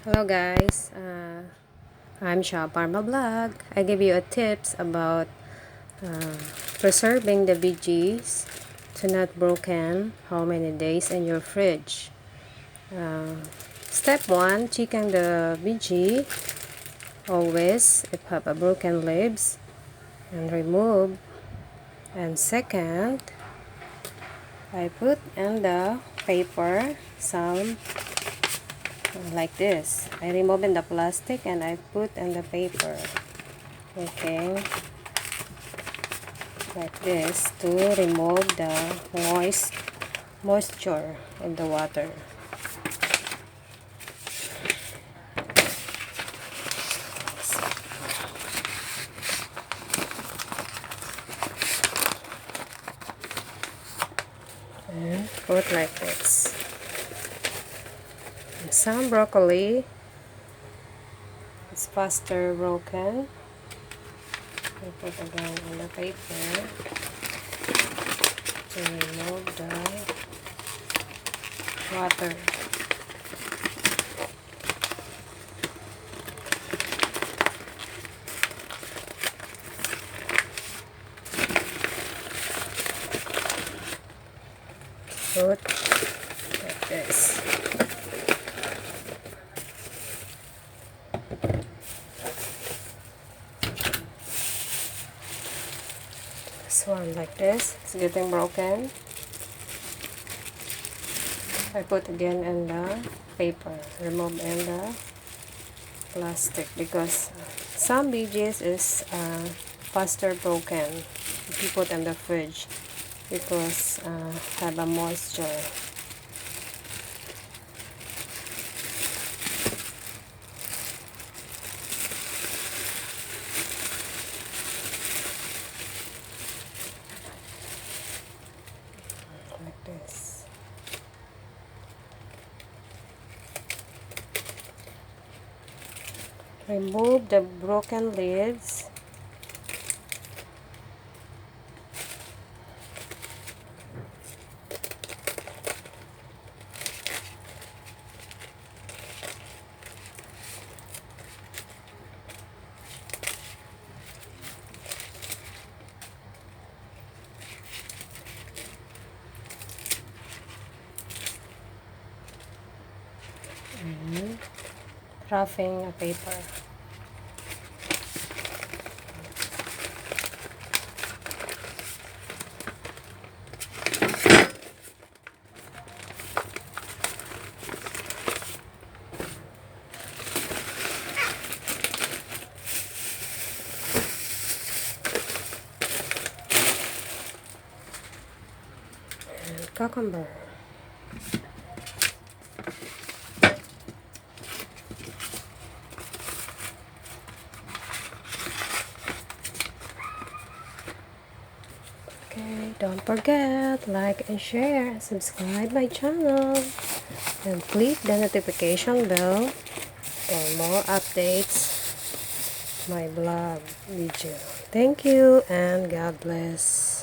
Hello guys, I'm Parma Vlog. I give you a tips about uh, preserving the veggies to not broken how many days in your fridge. Step 1, checking the veggie always if have a broken leaves and remove. And second, I put in the paper some like this. I remove in the plastic and I put in the paper. Okay, like this to remove the moisture in the water. And put like this. And some broccoli is faster broken. I put again in the paper to remove the water. Put like this. This one like this. It's getting broken. I put again in the paper. Remove in the plastic because some veggies is faster broken if you put in the fridge because have a moisture. Like this. Remove the broken leaves. And roughing a paper. And cucumber. Okay, don't forget, like and share, subscribe my channel, and click the notification bell for more updates my blog video. Thank you and God bless.